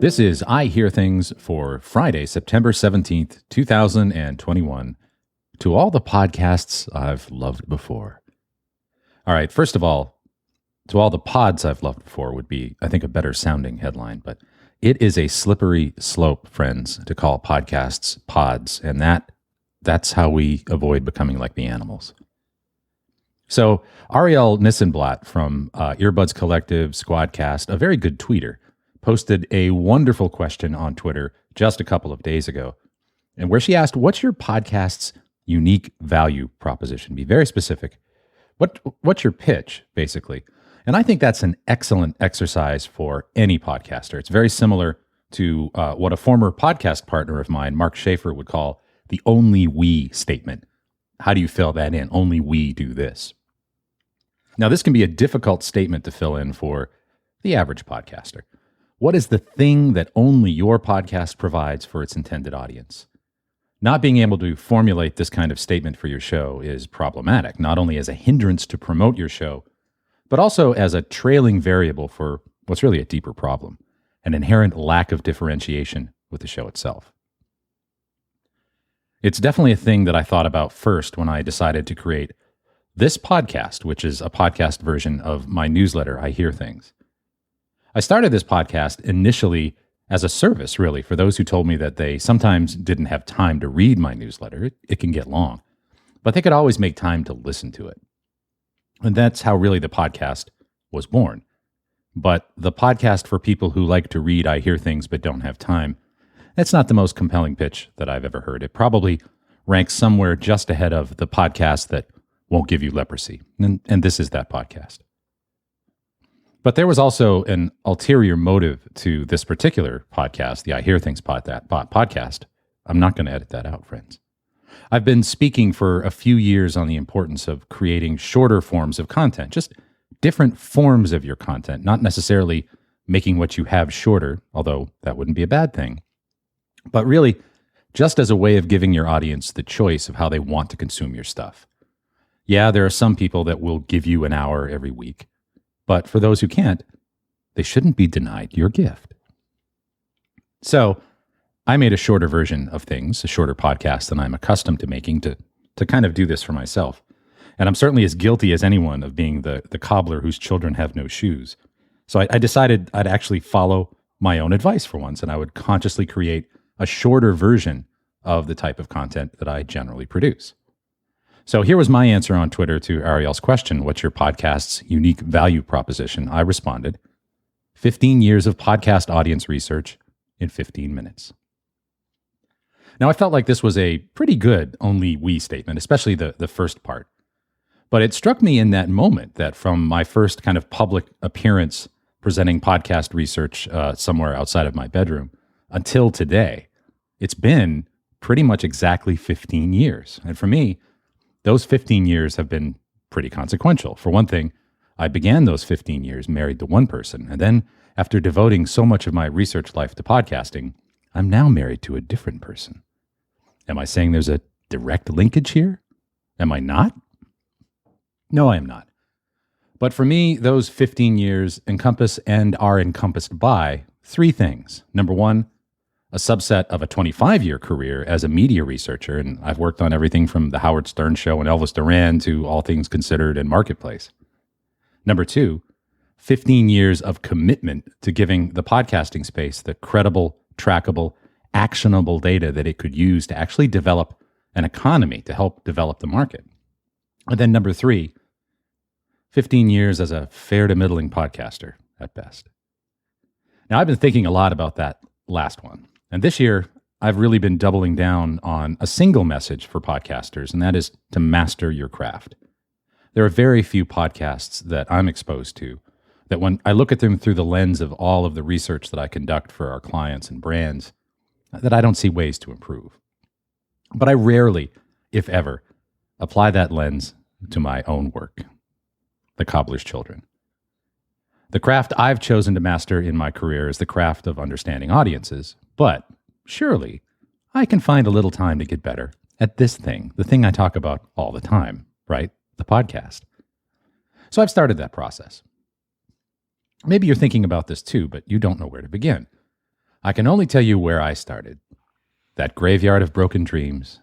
This is I Hear Things for Friday, September 17th, 2021. To all the podcasts I've loved before. All right, first of all, to all the pods I've loved before would be, I think, a better sounding headline, but it is a slippery slope, friends, to call podcasts pods, and that's how we avoid becoming like the animals. So Ariel Nissenblatt from Earbuds Collective Squadcast, a very good tweeter, posted a wonderful question on Twitter just a couple of days ago, and where she asked, what's your podcast's unique value proposition? Be very specific. What's your pitch, basically? And I think that's an excellent exercise for any podcaster. It's very similar to what a former podcast partner of mine, Mark Schaefer, would call the only we statement. How do you fill that in? Only we do this. Now, this can be a difficult statement to fill in for the average podcaster. What is the thing that only your podcast provides for its intended audience? Not being able to formulate this kind of statement for your show is problematic, not only as a hindrance to promote your show, but also as a trailing variable for what's really a deeper problem, an inherent lack of differentiation with the show itself. It's definitely a thing that I thought about first when I decided to create this podcast, which is a podcast version of my newsletter, I Hear Things. I started this podcast initially as a service, really, for those who told me that they sometimes didn't have time to read my newsletter. It can get long, but they could always make time to listen to it. And that's how really the podcast was born. But the podcast for people who like to read I Hear Things but don't have time, that's not the most compelling pitch that I've ever heard. It probably ranks somewhere just ahead of the podcast that won't give you leprosy. And this is that podcast. But there was also an ulterior motive to this particular podcast, the I Hear Things podcast. I'm not going to edit that out, friends. I've been speaking for a few years on the importance of creating shorter forms of content, just different forms of your content, not necessarily making what you have shorter, although that wouldn't be a bad thing, but really just as a way of giving your audience the choice of how they want to consume your stuff. Yeah, there are some people that will give you an hour every week. But for those who can't, they shouldn't be denied your gift. So I made a shorter version of things, a shorter podcast than I'm accustomed to making to kind of do this for myself. And I'm certainly as guilty as anyone of being the cobbler whose children have no shoes. So I decided I'd actually follow my own advice for once, and I would consciously create a shorter version of the type of content that I generally produce. So here was my answer on Twitter to Ariel's question, what's your podcast's unique value proposition? I responded, 15 years of podcast audience research in 15 minutes. Now, I felt like this was a pretty good only we statement, especially the first part. But it struck me in that moment that from my first kind of public appearance presenting podcast research somewhere outside of my bedroom until today, it's been pretty much exactly 15 years. And for me, those 15 years have been pretty consequential. For one thing, I began those 15 years married to one person. And then after devoting so much of my research life to podcasting, I'm now married to a different person. Am I saying there's a direct linkage here? Am I not? No, I am not. But for me, those 15 years encompass and are encompassed by three things. Number one, a subset of a 25-year career as a media researcher, and I've worked on everything from The Howard Stern Show and Elvis Duran to All Things Considered and Marketplace. Number two, 15 years of commitment to giving the podcasting space the credible, trackable, actionable data that it could use to actually develop an economy to help develop the market. And then number three, 15 years as a fair to middling podcaster at best. Now, I've been thinking a lot about that last one. And this year, I've really been doubling down on a single message for podcasters, and that is to master your craft. There are very few podcasts that I'm exposed to that when I look at them through the lens of all of the research that I conduct for our clients and brands, that I don't see ways to improve. But I rarely, if ever, apply that lens to my own work, the cobbler's children. The craft I've chosen to master in my career is the craft of understanding audiences, but surely I can find a little time to get better at this thing, the thing I talk about all the time, right? The podcast. So I've started that process. Maybe you're thinking about this too, but you don't know where to begin. I can only tell you where I started. That graveyard of broken dreams,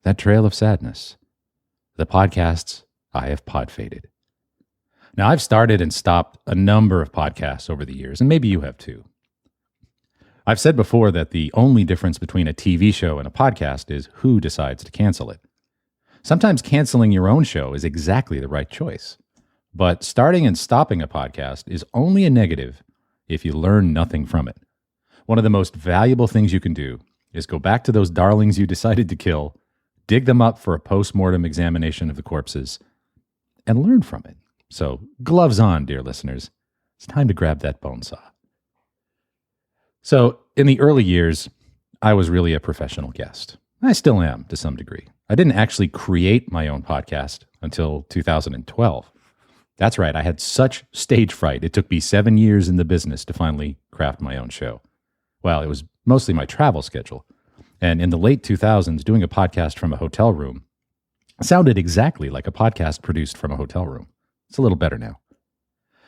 that trail of sadness, the podcasts I have pod faded. Now, I've started and stopped a number of podcasts over the years, and maybe you have too. I've said before that the only difference between a TV show and a podcast is who decides to cancel it. Sometimes canceling your own show is exactly the right choice. But starting and stopping a podcast is only a negative if you learn nothing from it. One of the most valuable things you can do is go back to those darlings you decided to kill, dig them up for a post-mortem examination of the corpses, and learn from it. So, gloves on, dear listeners. It's time to grab that bone saw. So, in the early years, I was really a professional guest. I still am, to some degree. I didn't actually create my own podcast until 2012. That's right, I had such stage fright. It took me 7 years in the business to finally craft my own show. Well, it was mostly my travel schedule. And in the late 2000s, doing a podcast from a hotel room sounded exactly like a podcast produced from a hotel room. It's a little better now.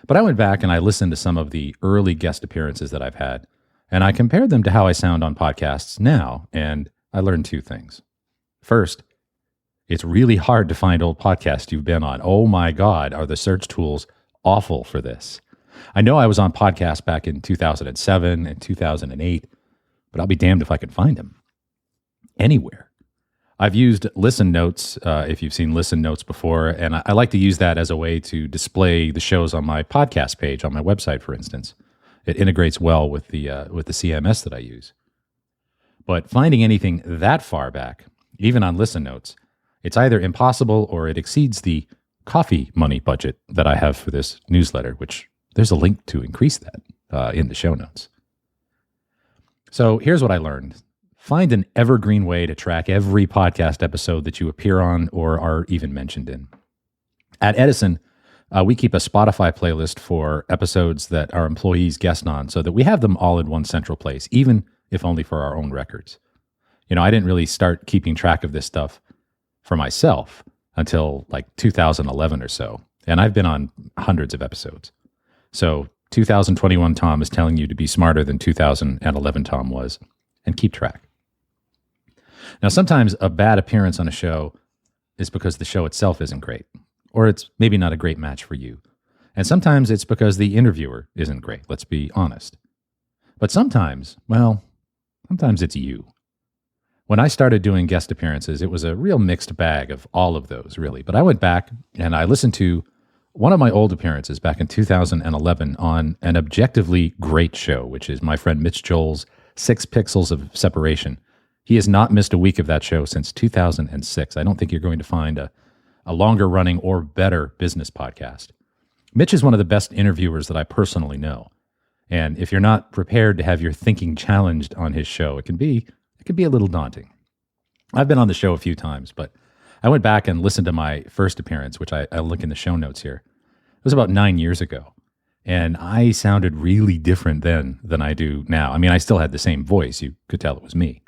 But I went back and I listened to some of the early guest appearances that I've had, and I compared them to how I sound on podcasts now, and I learned two things. First, it's really hard to find old podcasts you've been on. Oh my God, are the search tools awful for this? I know I was on podcasts back in 2007 and 2008, but I'll be damned if I can find them anywhere. I've used Listen Notes, if you've seen Listen Notes before, and I like to use that as a way to display the shows on my podcast page on my website, for instance. It integrates well with the CMS that I use. But finding anything that far back, even on Listen Notes, it's either impossible or it exceeds the coffee money budget that I have for this newsletter, which there's a link to increase that in the show notes. So here's what I learned. Find an evergreen way to track every podcast episode that you appear on or are even mentioned in. At Edison, we keep a Spotify playlist for episodes that our employees guest on so that we have them all in one central place, even if only for our own records. You know, I didn't really start keeping track of this stuff for myself until like 2011 or so, and I've been on hundreds of episodes. So 2021 Tom is telling you to be smarter than 2011 Tom was, and keep track. Now, sometimes a bad appearance on a show is because the show itself isn't great, or it's maybe not a great match for you. And sometimes it's because the interviewer isn't great, let's be honest. But sometimes it's you. When I started doing guest appearances, it was a real mixed bag of all of those, really. But I went back and I listened to one of my old appearances back in 2011 on an objectively great show, which is my friend Mitch Joel's 6 Pixels of Separation. He has not missed a week of that show since 2006. I don't think you're going to find a longer running or better business podcast. Mitch is one of the best interviewers that I personally know. And if you're not prepared to have your thinking challenged on his show, it can be a little daunting. I've been on the show a few times, but I went back and listened to my first appearance, which I'll link in the show notes here. It was about 9 years ago, and I sounded really different then than I do now. I mean, I still had the same voice. You could tell it was me.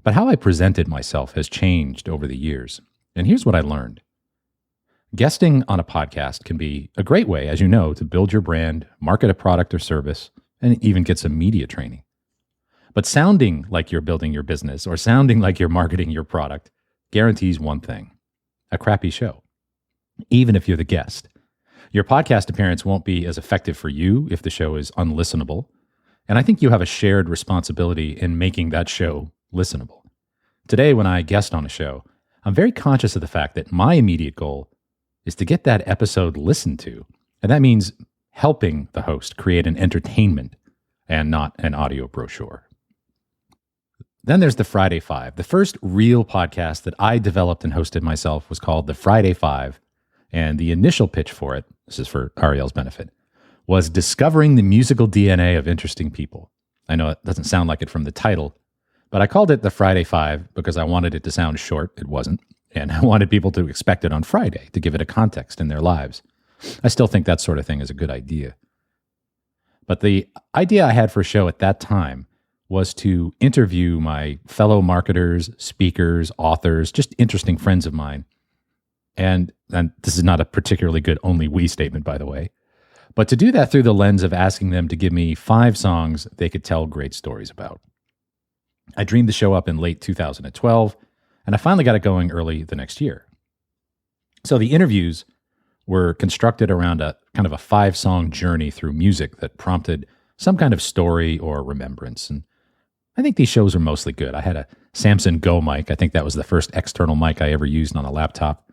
But how I presented myself has changed over the years. And here's what I learned. Guesting on a podcast can be a great way, as you know, to build your brand, market a product or service, and even get some media training. But sounding like you're building your business or sounding like you're marketing your product guarantees one thing: a crappy show, even if you're the guest. Your podcast appearance won't be as effective for you if the show is unlistenable. And I think you have a shared responsibility in making that show listenable. Today, when I guest on a show, I'm very conscious of the fact that my immediate goal is to get that episode listened to. And that means helping the host create an entertainment and not an audio brochure. Then there's the Friday Five. The first real podcast that I developed and hosted myself was called the Friday Five. And the initial pitch for it, this is for Ariel's benefit, was discovering the musical DNA of interesting people. I know it doesn't sound like it from the title, but I called it the Friday Five because I wanted it to sound short. It wasn't. And I wanted people to expect it on Friday to give it a context in their lives. I still think that sort of thing is a good idea. But the idea I had for a show at that time was to interview my fellow marketers, speakers, authors, just interesting friends of mine. And this is not a particularly good only we statement, by the way. but to do that through the lens of asking them to give me 5 songs they could tell great stories about. I dreamed the show up in late 2012, and I finally got it going early the next year. So the interviews were constructed around a kind of a 5-song journey through music that prompted some kind of story or remembrance. And I think these shows are mostly good. I had a Samson Go mic. I think that was the first external mic I ever used on a laptop.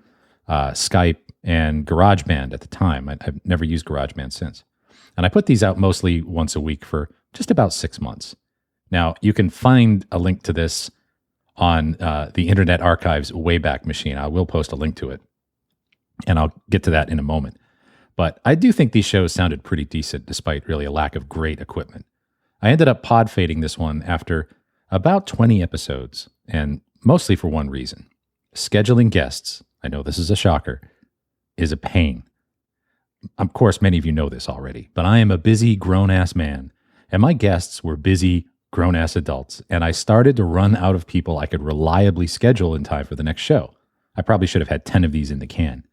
Skype and GarageBand at the time. I've never used GarageBand since. And I put these out mostly once a week for just about 6 months. Now, you can find a link to this on the Internet Archive's Wayback Machine. I will post a link to it, and I'll get to that in a moment. But I do think these shows sounded pretty decent despite really a lack of great equipment. I ended up pod fading this one after about 20 episodes, and mostly for one reason. Scheduling guests, I know this is a shocker, is a pain. Of course, many of you know this already, but I am a busy grown-ass man, and my guests were busy grown-ass adults, and I started to run out of people I could reliably schedule in time for the next show. I probably should have had 10 of these in the can.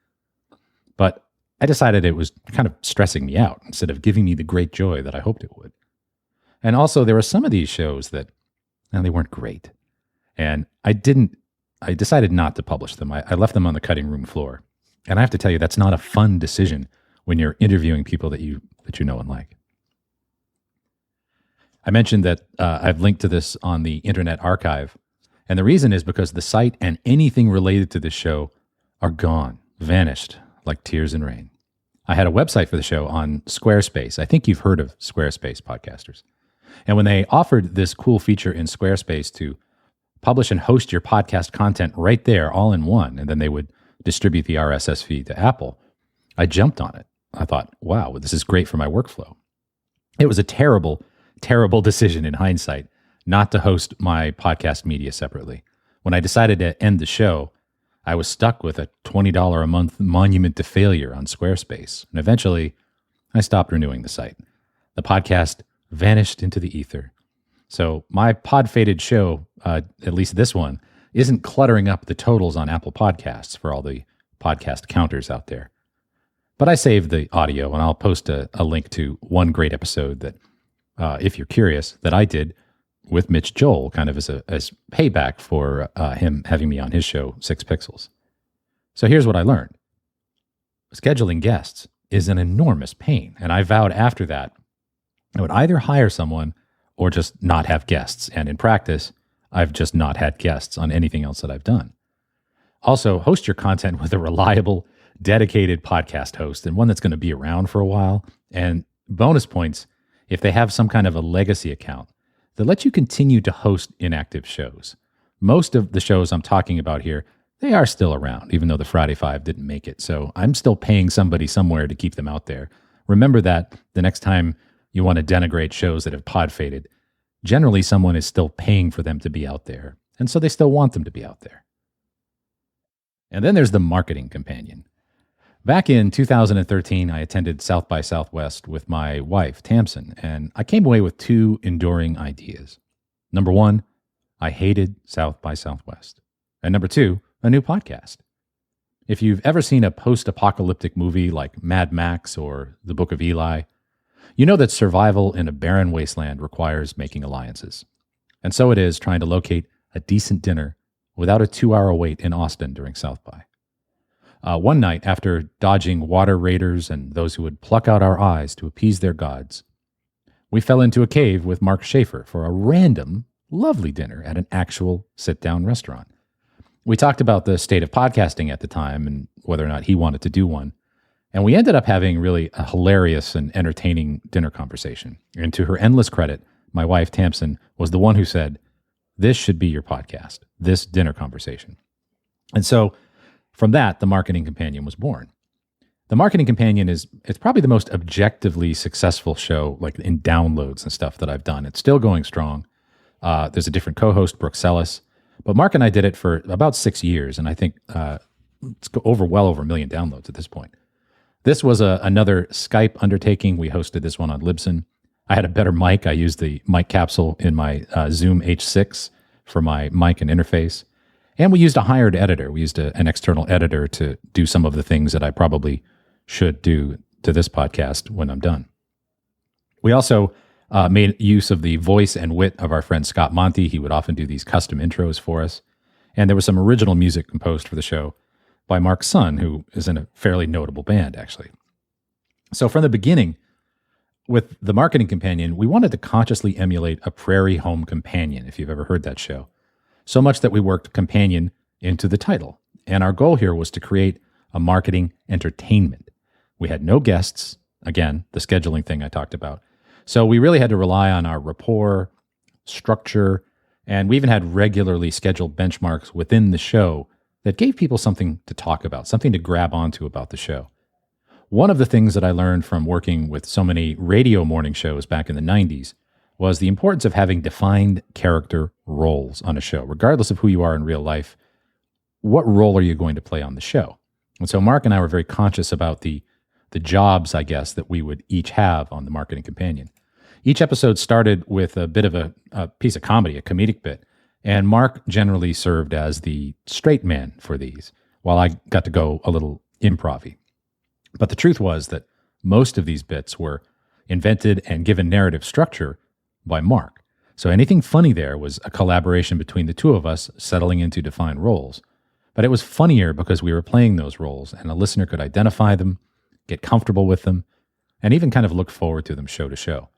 But I decided it was kind of stressing me out instead of giving me the great joy that I hoped it would. And also, there were some of these shows that, they weren't great. And I decided not to publish them. I left them on the cutting room floor. And I have to tell you, that's not a fun decision when you're interviewing people that you know and like. I mentioned that I've linked to this on the Internet Archive. And the reason is because the site and anything related to this show are gone, vanished, like tears in rain. I had a website for the show on Squarespace. I think you've heard of Squarespace, podcasters. And when they offered this cool feature in Squarespace to publish and host your podcast content right there, all in one, and then they would distribute the RSS feed to Apple, I jumped on it. I thought, wow, this is great for my workflow. It was a terrible decision in hindsight not to host my podcast media separately. When I decided to end the show, I was stuck with a $20 a month monument to failure on Squarespace. And eventually, I stopped renewing the site. The podcast vanished into the ether. So my pod-faded show, at least this one, isn't cluttering up the totals on Apple Podcasts for all the podcast counters out there. But I saved the audio, and I'll post a link to one great episode that, if you're curious, that I did with Mitch Joel, kind of as payback for him having me on his show, 6 Pixels. So here's what I learned. Scheduling guests is an enormous pain, and I vowed after that I would either hire someone or just not have guests. And in practice, I've just not had guests on anything else that I've done. Also, host your content with a reliable, dedicated podcast host and one that's going to be around for a while. And bonus points, if they have some kind of a legacy account that lets you continue to host inactive shows. Most of the shows I'm talking about here, they are still around, even though the Friday Five didn't make it. So I'm still paying somebody somewhere to keep them out there. Remember that the next time you want to denigrate shows that have pod faded, generally someone is still paying for them to be out there. And so they still want them to be out there. And then there's the marketing companion. Back in 2013, I attended South by Southwest with my wife, Tamsin, and I came away with 2 enduring ideas. Number 1, I hated South by Southwest. And number 2, a new podcast. If you've ever seen a post-apocalyptic movie like Mad Max or The Book of Eli, you know that survival in a barren wasteland requires making alliances. And so it is trying to locate a decent dinner without a 2-hour wait in Austin during South by. One night, after dodging water raiders and those who would pluck out our eyes to appease their gods, we fell into a cave with Mark Schaefer for a random, lovely dinner at an actual sit-down restaurant. We talked about the state of podcasting at the time and whether or not he wanted to do one. And we ended up having really a hilarious and entertaining dinner conversation. And to her endless credit, my wife, Tamsin, was the one who said, "This should be your podcast, this dinner conversation." And so from that, the Marketing Companion was born. The Marketing Companion it's probably the most objectively successful show, like in downloads and stuff that I've done. It's still going strong. There's a different co-host, Brooke Sellis. But Mark and I did it for about 6 years, and I think it's well over 1 million downloads at this point. This was another Skype undertaking. We hosted this one on Libsyn. I had a better mic. I used the mic capsule in my Zoom H6 for my mic and interface. And we used a hired editor. We used an external editor to do some of the things that I probably should do to this podcast when I'm done. We also made use of the voice and wit of our friend Scott Monty. He would often do these custom intros for us. And there was some original music composed for the show by Mark's son, who is in a fairly notable band, actually. So from the beginning, with The Marketing Companion, we wanted to consciously emulate a prairie home companion, if you've ever heard that show. So much that we worked companion into the title. And our goal here was to create a marketing entertainment. We had no guests, again, the scheduling thing I talked about. So we really had to rely on our rapport, structure, and we even had regularly scheduled benchmarks within the show that gave people something to talk about, something to grab onto about the show. One of the things that I learned from working with so many radio morning shows back in the 90s was the importance of having defined character roles on a show. Regardless of who you are in real life, what role are you going to play on the show? And so Mark and I were very conscious about the jobs, I guess, that we would each have on The Marketing Companion. Each episode started with a bit of a piece of comedy, a comedic bit, and Mark generally served as the straight man for these, while I got to go a little improv-y. But the truth was that most of these bits were invented and given narrative structure by Mark. So anything funny there was a collaboration between the two of us settling into defined roles. But it was funnier because we were playing those roles and a listener could identify them, get comfortable with them, and even kind of look forward to them show to show.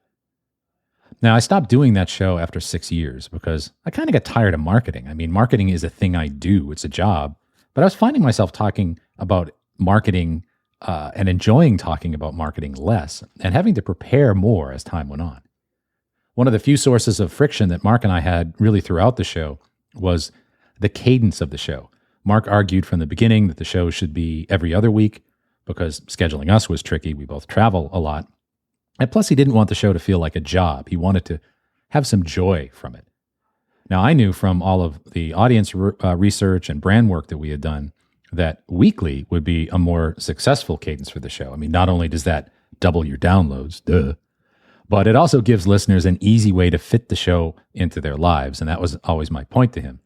Now, I stopped doing that show after 6 years because I kind of got tired of marketing. I mean, marketing is a thing I do. It's a job. But I was finding myself talking about marketing and enjoying talking about marketing less and having to prepare more as time went on. One of the few sources of friction that Mark and I had really throughout the show was the cadence of the show. Mark argued from the beginning that the show should be every other week because scheduling us was tricky. We both travel a lot. And plus, he didn't want the show to feel like a job. He wanted to have some joy from it. Now, I knew from all of the audience research and brand work that we had done that weekly would be a more successful cadence for the show. I mean, not only does that double your downloads, but it also gives listeners an easy way to fit the show into their lives. And that was always my point to him.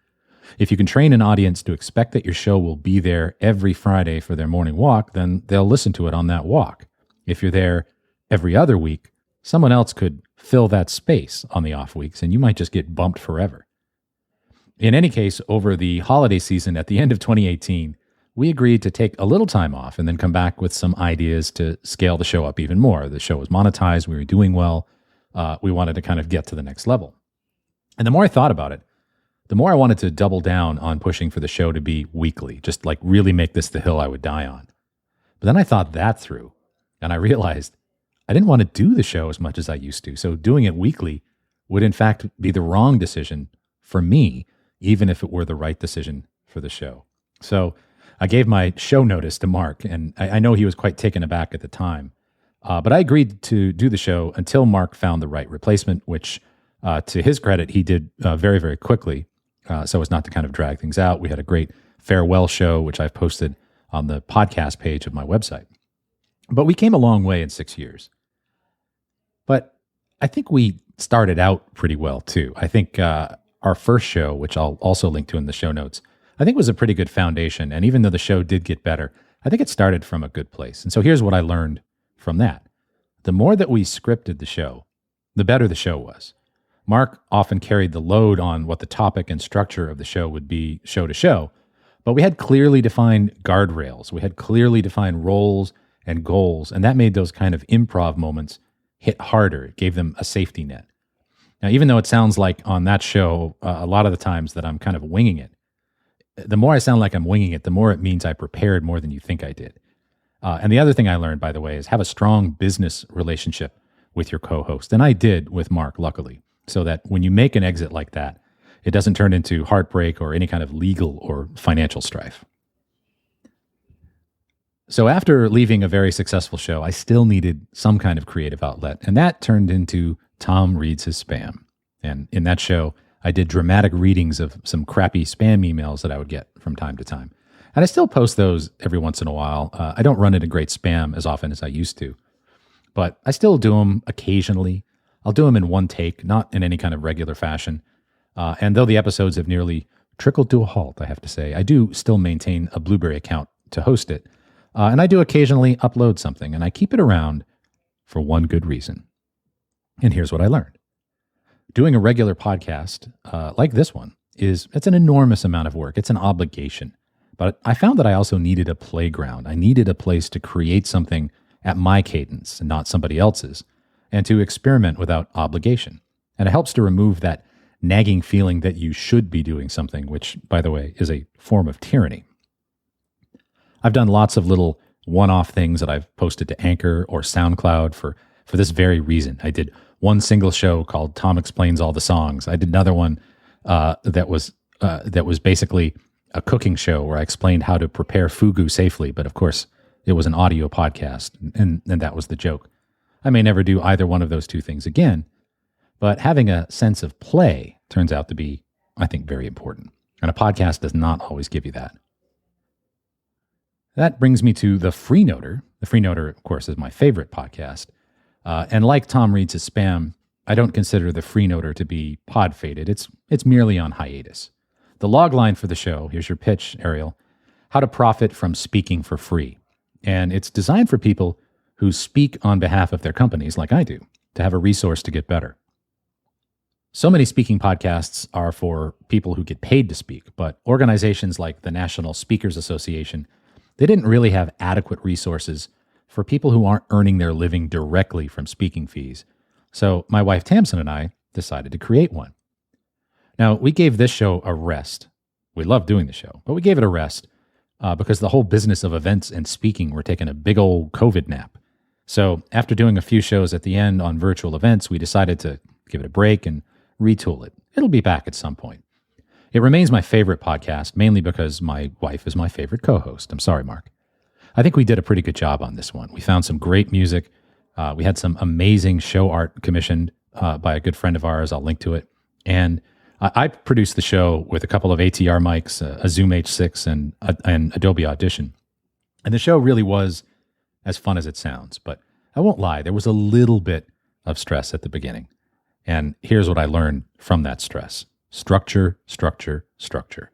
If you can train an audience to expect that your show will be there every Friday for their morning walk, then they'll listen to it on that walk. If you're there every other week, someone else could fill that space on the off weeks, and you might just get bumped forever. In any case, over the holiday season at the end of 2018, we agreed to take a little time off and then come back with some ideas to scale the show up even more. The show was monetized. We were doing well. We wanted to kind of get to the next level. And the more I thought about it, the more I wanted to double down on pushing for the show to be weekly, just like really make this the hill I would die on. But then I thought that through, and I realized I didn't want to do the show as much as I used to. So doing it weekly would in fact be the wrong decision for me, even if it were the right decision for the show. So I gave my show notice to Mark, and I know he was quite taken aback at the time. But I agreed to do the show until Mark found the right replacement, which to his credit, he did very, very quickly so as not to kind of drag things out. We had a great farewell show, which I've posted on the podcast page of my website. But we came a long way in 6 years. But I think we started out pretty well, too. I think our first show, which I'll also link to in the show notes, I think was a pretty good foundation. And even though the show did get better, I think it started from a good place. And so here's what I learned from that. The more that we scripted the show, the better the show was. Mark often carried the load on what the topic and structure of the show would be show to show, but we had clearly defined guardrails. We had clearly defined roles and goals, and that made those kind of improv moments hit harder. It gave them a safety net. Now, even though it sounds like on that show, a lot of the times that I'm kind of winging it, the more I sound like I'm winging it, the more it means I prepared more than you think I did. And the other thing I learned, by the way, is have a strong business relationship with your co-host. And I did with Mark, luckily, so that when you make an exit like that, it doesn't turn into heartbreak or any kind of legal or financial strife. So after leaving a very successful show, I still needed some kind of creative outlet. And that turned into Tom Reads His Spam. And in that show, I did dramatic readings of some crappy spam emails that I would get from time to time. And I still post those every once in a while. I don't run into great spam as often as I used to, but I still do them occasionally. I'll do them in one take, not in any kind of regular fashion. And though the episodes have nearly trickled to a halt, I have to say, I do still maintain a Blueberry account to host it. And I do occasionally upload something, and I keep it around for one good reason. And here's what I learned. Doing a regular podcast like this one it's an enormous amount of work. It's an obligation. But I found that I also needed a playground. I needed a place to create something at my cadence and not somebody else's, and to experiment without obligation. And it helps to remove that nagging feeling that you should be doing something, which, by the way, is a form of tyranny. I've done lots of little one-off things that I've posted to Anchor or SoundCloud for this very reason. I did one single show called Tom Explains All the Songs. I did another one that was basically a cooking show where I explained how to prepare fugu safely, but of course it was an audio podcast, and that was the joke. I may never do either one of those two things again, but having a sense of play turns out to be, I think, very important. And a podcast does not always give you that. That brings me to The Freenoter. The Freenoter, of course, is my favorite podcast. And like Tom Reads His Spam, I don't consider The Freenoter to be pod-fated. It's merely on hiatus. The log line for the show, here's your pitch, Ariel, how to profit from speaking for free. And it's designed for people who speak on behalf of their companies, like I do, to have a resource to get better. So many speaking podcasts are for people who get paid to speak, but organizations like the National Speakers Association, they didn't really have adequate resources for people who aren't earning their living directly from speaking fees. So my wife Tamsin and I decided to create one. Now, we gave this show a rest. We love doing the show, but we gave it a rest because the whole business of events and speaking were taking a big old COVID nap. So after doing a few shows at the end on virtual events, we decided to give it a break and retool it. It'll be back at some point. It remains my favorite podcast, mainly because my wife is my favorite co-host. I'm sorry, Mark. I think we did a pretty good job on this one. We found some great music. We had some amazing show art commissioned by a good friend of ours. I'll link to it. And I produced the show with a couple of ATR mics, a Zoom H6, and Adobe Audition. And the show really was as fun as it sounds. But I won't lie, there was a little bit of stress at the beginning. And here's what I learned from that stress. Structure, structure, structure.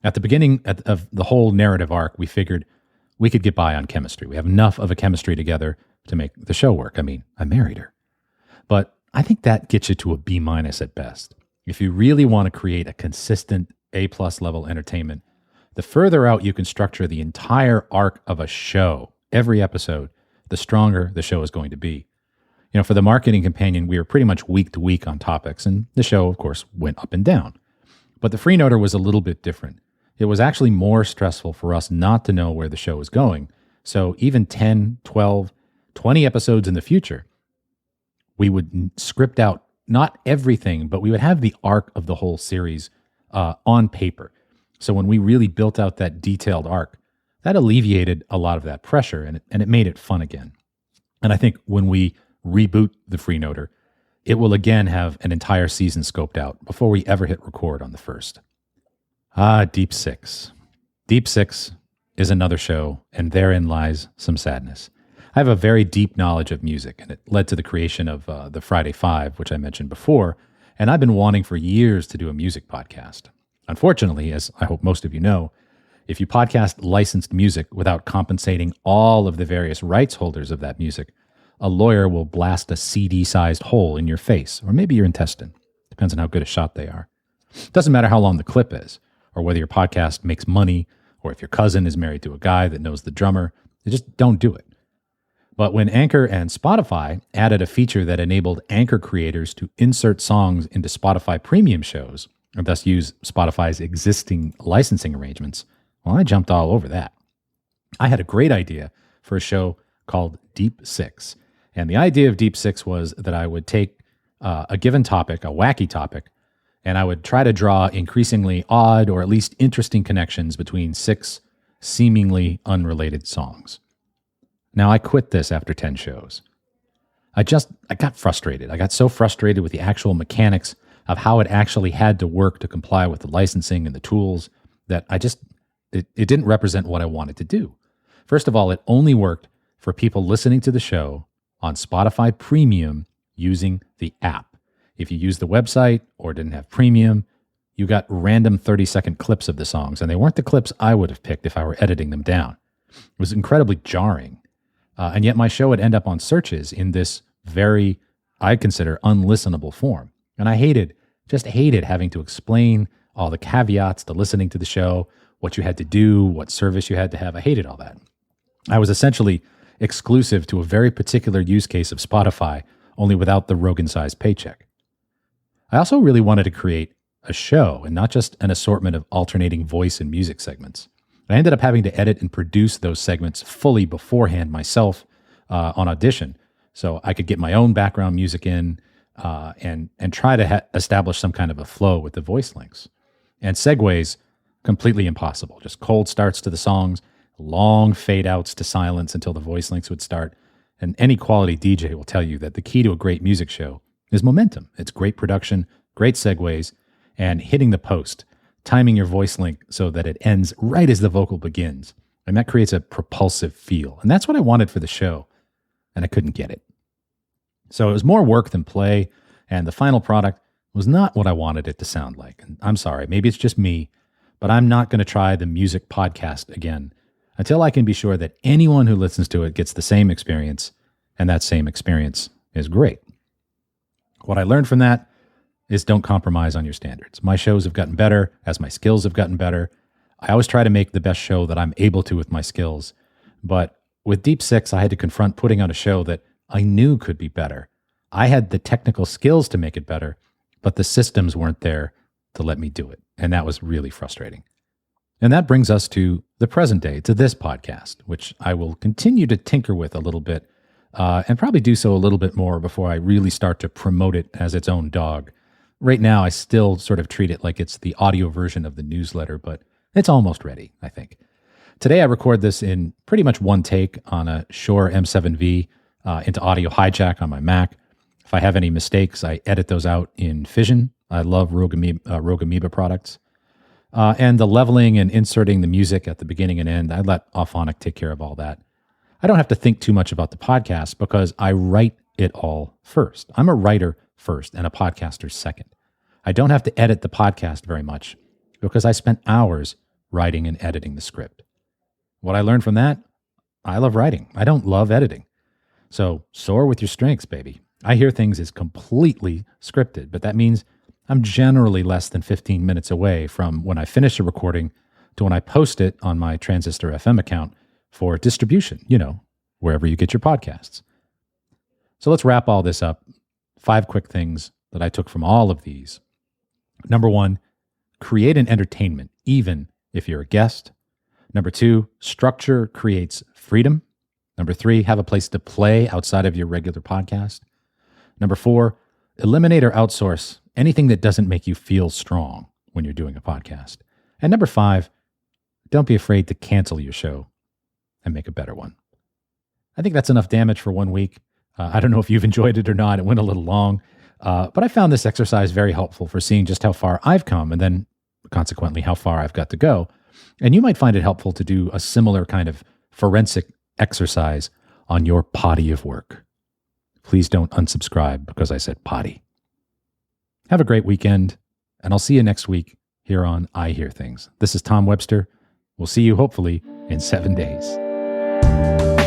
At the beginning of the whole narrative arc, we figured we could get by on chemistry. We have enough of a chemistry together to make the show work. I mean, I married her. But I think that gets you to a B- at best. If you really want to create a consistent A+ level entertainment, the further out you can structure the entire arc of a show, every episode, the stronger the show is going to be. You know, for the marketing companion, we were pretty much week to week on topics, and the show, of course, went up and down. But the Freenoter was a little bit different. It was actually more stressful for us not to know where the show was going. So even 10, 12, 20 episodes in the future, we would script out not everything, but we would have the arc of the whole series on paper. So when we really built out that detailed arc, that alleviated a lot of that pressure, and it made it fun again. And I think when we reboot the Freenoter, it will again have an entire season scoped out before we ever hit record on the first. Deep Six. Deep Six is another show, and therein lies some sadness. I have a very deep knowledge of music, and it led to the creation of the Friday Five, which I mentioned before, and I've been wanting for years to do a music podcast. Unfortunately, as I hope most of you know, if you podcast licensed music without compensating all of the various rights holders of that music, a lawyer will blast a CD-sized hole in your face, or maybe your intestine. Depends on how good a shot they are. It doesn't matter how long the clip is, or whether your podcast makes money, or if your cousin is married to a guy that knows the drummer. You just don't do it. But when Anchor and Spotify added a feature that enabled Anchor creators to insert songs into Spotify premium shows, and thus use Spotify's existing licensing arrangements, well, I jumped all over that. I had a great idea for a show called Deep Six. And the idea of Deep Six was that I would take a given topic, a wacky topic, and I would try to draw increasingly odd or at least interesting connections between 6 seemingly unrelated songs. Now, I quit this after 10 shows. I got frustrated. I got so frustrated with the actual mechanics of how it actually had to work to comply with the licensing and the tools that it didn't represent what I wanted to do. First of all, it only worked for people listening to the show on Spotify Premium using the app. If you used the website or didn't have Premium, you got random 30-second clips of the songs, and they weren't the clips I would have picked if I were editing them down. It was incredibly jarring. And yet my show would end up on searches in this very, I consider, unlistenable form. And I just hated having to explain all the caveats to listening to the show, what you had to do, what service you had to have. I hated all that. I was essentially exclusive to a very particular use case of Spotify, only without the Rogan-sized paycheck. I also really wanted to create a show and not just an assortment of alternating voice and music segments. I ended up having to edit and produce those segments fully beforehand myself on Audition, so I could get my own background music in and try to establish some kind of a flow with the voice links. And segues, completely impossible. Just cold starts to the songs, long fade outs to silence until the voice links would start. And any quality DJ will tell you that the key to a great music show is momentum. It's great production, great segues, and hitting the post, timing your voice link so that it ends right as the vocal begins. And that creates a propulsive feel. And that's what I wanted for the show, and I couldn't get it. So it was more work than play, and the final product was not what I wanted it to sound like. And I'm sorry, maybe it's just me, but I'm not going to try the music podcast again until I can be sure that anyone who listens to it gets the same experience, and that same experience is great. What I learned from that is don't compromise on your standards. My shows have gotten better as my skills have gotten better. I always try to make the best show that I'm able to with my skills. But with Deep Six, I had to confront putting on a show that I knew could be better. I had the technical skills to make it better, but the systems weren't there to let me do it. And that was really frustrating. And that brings us to the present day, to this podcast, which I will continue to tinker with a little bit and probably do so a little bit more before I really start to promote it as its own dog. Right now, I still sort of treat it like it's the audio version of the newsletter, but it's almost ready, I think. Today, I record this in pretty much one take on a Shure M7V into Audio Hijack on my Mac. If I have any mistakes, I edit those out in Fission. I love Rogue Amoeba products. And the leveling and inserting the music at the beginning and end, I let Auphonic take care of all that. I don't have to think too much about the podcast because I write it all first. I'm a writer first and a podcaster second. I don't have to edit the podcast very much because I spent hours writing and editing the script. What I learned from that, I love writing. I don't love editing. So soar with your strengths, baby. I Hear Things is completely scripted, but that means I'm generally less than 15 minutes away from when I finish a recording to when I post it on my Transistor FM account for distribution, wherever you get your podcasts. So let's wrap all this up. 5 quick things that I took from all of these. Number 1, create an entertainment, even if you're a guest. Number 2, structure creates freedom. Number 3, have a place to play outside of your regular podcast. Number 4, eliminate or outsource anything that doesn't make you feel strong when you're doing a podcast. And number 5, don't be afraid to cancel your show and make a better one. I think that's enough damage for 1 week. I don't know if you've enjoyed it or not. It went a little long, but I found this exercise very helpful for seeing just how far I've come and then consequently how far I've got to go. And you might find it helpful to do a similar kind of forensic exercise on your potty of work. Please don't unsubscribe because I said potty. Have a great weekend, and I'll see you next week here on I Hear Things. This is Tom Webster. We'll see you hopefully in 7 days.